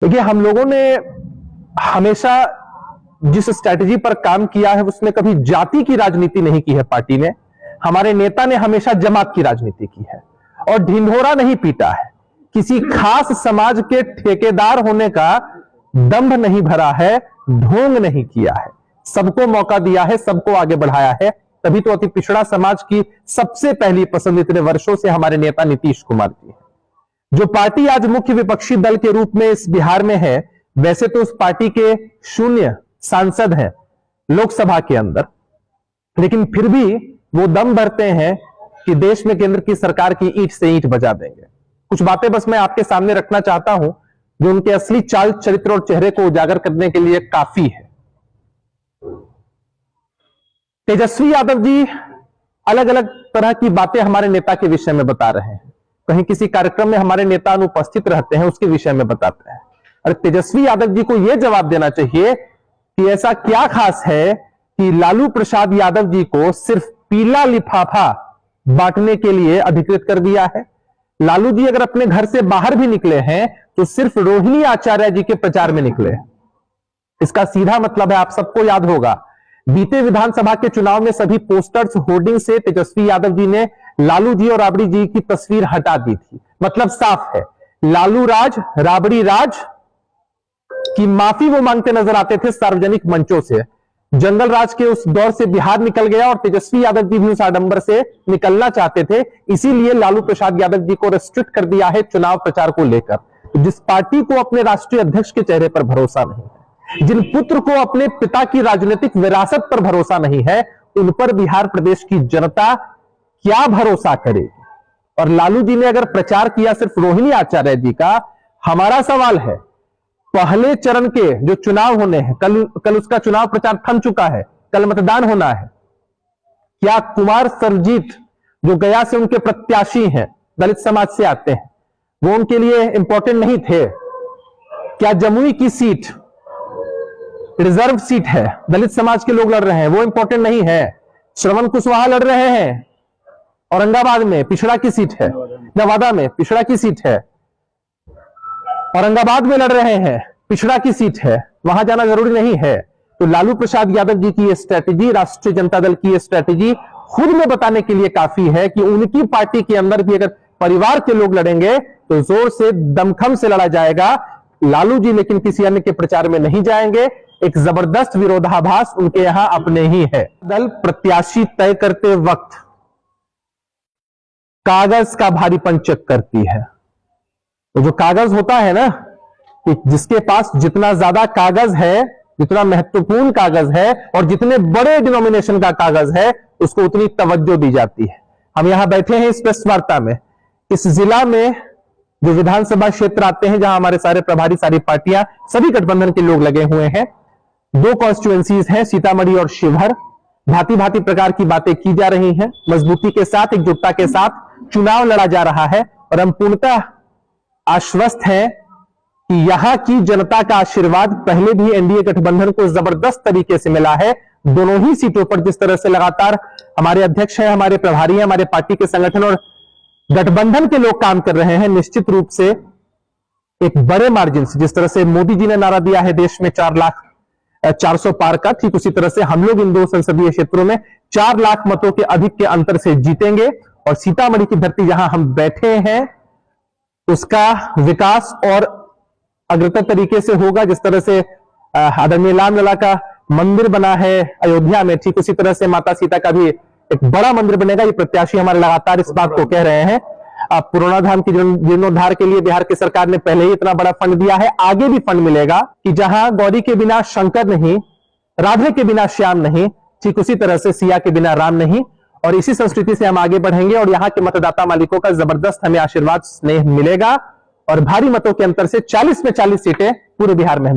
देखिए, हम लोगों ने हमेशा जिस स्ट्रैटेजी पर काम किया है उसमें कभी जाति की राजनीति नहीं की है पार्टी ने। हमारे नेता ने हमेशा जमात की राजनीति की है और ढिंढोरा नहीं पीटा है। किसी खास समाज के ठेकेदार होने का दंभ नहीं भरा है, ढोंग नहीं किया है, सबको मौका दिया है, सबको आगे बढ़ाया है। तभी तो अति पिछड़ा समाज की सबसे पहली पसंद इतने वर्षों से हमारे नेता नीतीश कुमार जी है। जो पार्टी आज मुख्य विपक्षी दल के रूप में इस बिहार में है, वैसे तो उस पार्टी के 0 सांसद हैं लोकसभा के अंदर, लेकिन फिर भी वो दम भरते हैं कि देश में केंद्र की सरकार की ईंट से ईंट बजा देंगे। कुछ बातें बस मैं आपके सामने रखना चाहता हूं जो उनके असली चाल चरित्र और चेहरे को उजागर करने के लिए काफी है। तेजस्वी यादव जी अलग अलग तरह की बातें हमारे नेता के विषय में बता रहे हैं। कहीं किसी कार्यक्रम में हमारे नेता अनुपस्थित रहते हैं, उसके विषय में बताते हैं। और तेजस्वी यादव जी को यह जवाब देना चाहिए कि ऐसा क्या खास है कि लालू प्रसाद यादव जी को सिर्फ पीला लिफाफा बांटने के लिए अधिकृत कर दिया है। लालू जी अगर अपने घर से बाहर भी निकले हैं तो सिर्फ रोहिणी आचार्य जी के प्रचार में निकले हैं। इसका सीधा मतलब है, आप सबको याद होगा, बीते विधानसभा के चुनाव में सभी पोस्टर्स होर्डिंग से तेजस्वी यादव जी ने लालू जी और राबड़ी जी की तस्वीर हटा दी थी। मतलब साफ है, लालू राज राबड़ी राज की माफी वो मांगते नजर आते थे सार्वजनिक मंचों से। जंगल राज के उस दौर से बिहार निकल गया और तेजस्वी यादव जी भी उस आडंबर से निकलना चाहते थे। इसीलिए लालू प्रसाद यादव जी को रेस्ट्रिक्ट कर दिया है चुनाव प्रचार को लेकर। जिस पार्टी को अपने राष्ट्रीय अध्यक्ष के चेहरे पर भरोसा नहीं है, जिन पुत्र को अपने पिता की राजनीतिक विरासत पर भरोसा नहीं है, उन पर बिहार प्रदेश की जनता क्या भरोसा करेगी। और लालू जी ने अगर प्रचार किया सिर्फ रोहिणी आचार्य जी का, हमारा सवाल है पहले चरण के जो चुनाव होने हैं, कल उसका चुनाव प्रचार थम चुका है, कल मतदान होना है। क्या कुमार सरजीत जो गया से उनके प्रत्याशी हैं, दलित समाज से आते हैं, वो उनके लिए इंपॉर्टेंट नहीं थे? क्या जमुई की सीट रिजर्व सीट है, दलित समाज के लोग लड़ रहे हैं, वो इंपॉर्टेंट नहीं है? श्रवण कुशवाहा लड़ रहे हैं औरंगाबाद में, पिछड़ा की सीट है, नवादा में पिछड़ा की सीट है, औरंगाबाद में लड़ रहे हैं, पिछड़ा की सीट है, वहां जाना जरूरी नहीं है। तो लालू प्रसाद यादव जी की यह स्ट्रैटेजी, राष्ट्रीय जनता दल की यह स्ट्रैटेजी खुद में बताने के लिए काफी है कि उनकी पार्टी के अंदर भी अगर परिवार के लोग लड़ेंगे तो जोर से दमखम से लड़ा जाएगा। लालू जी लेकिन किसी अन्य के प्रचार में नहीं जाएंगे। एक जबरदस्त विरोधाभास उनके यहां अपने ही है। दल प्रत्याशी तय करते वक्त कागज का भारीपन चेक करती है। तो जो कागज होता है ना, कि जिसके पास जितना ज्यादा कागज है, जितना महत्वपूर्ण कागज है और जितने बड़े डिनोमिनेशन का कागज है, उसको उतनी तवज्जो दी जाती है। हम यहां बैठे हैं इस प्रेस वार्ता में, इस जिला में जो विधानसभा क्षेत्र आते हैं, जहां हमारे सारे प्रभारी, सारी पार्टियां, सभी गठबंधन के लोग लगे हुए हैं। 2 कॉन्स्टिट्यूएंसीज हैं, सीतामढ़ी और शिवहर। भांति भांति प्रकार की बातें की जा रही हैं, मजबूती के साथ, एकजुटता के साथ चुनाव लड़ा जा रहा है। और हम पूर्णतः आश्वस्त हैं कि यहां की जनता का आशीर्वाद पहले भी एनडीए गठबंधन को जबरदस्त तरीके से मिला है। दोनों ही सीटों पर जिस तरह से लगातार हमारे अध्यक्ष हैं, हमारे प्रभारी हैं, हमारे पार्टी के संगठन और गठबंधन के लोग काम कर रहे हैं, निश्चित रूप से एक बड़े मार्जिन से, जिस तरह से मोदी जी ने नारा दिया है देश में 4,00,400 पार का, ठीक उसी तरह से हम लोग इन 2 संसदीय क्षेत्रों में 4 लाख मतों के अधिक के अंतर से जीतेंगे। और सीतामढ़ी की धरती जहां हम बैठे हैं, उसका विकास और अग्रतर तरीके से होगा। जिस तरह से आदरणीय रामलला का मंदिर बना है अयोध्या में, ठीक उसी तरह से माता सीता का भी एक बड़ा मंदिर बनेगा। ये प्रत्याशी हमारे लगातार इस बात को कह रहे हैं। अब पुरानाधाम की जीर्णोद्धार के लिए बिहार की सरकार ने पहले ही इतना बड़ा फंड दिया है, आगे भी फंड मिलेगा। कि जहां गौरी के बिना शंकर नहीं, राधे के बिना श्याम नहीं, ठीक उसी तरह से सिया के बिना राम नहीं। और इसी संस्कृति से हम आगे बढ़ेंगे और यहाँ के मतदाता मालिकों का जबरदस्त हमें आशीर्वाद, स्नेह मिलेगा और भारी मतों के अंतर से 40 में 40 सीटें पूरे बिहार में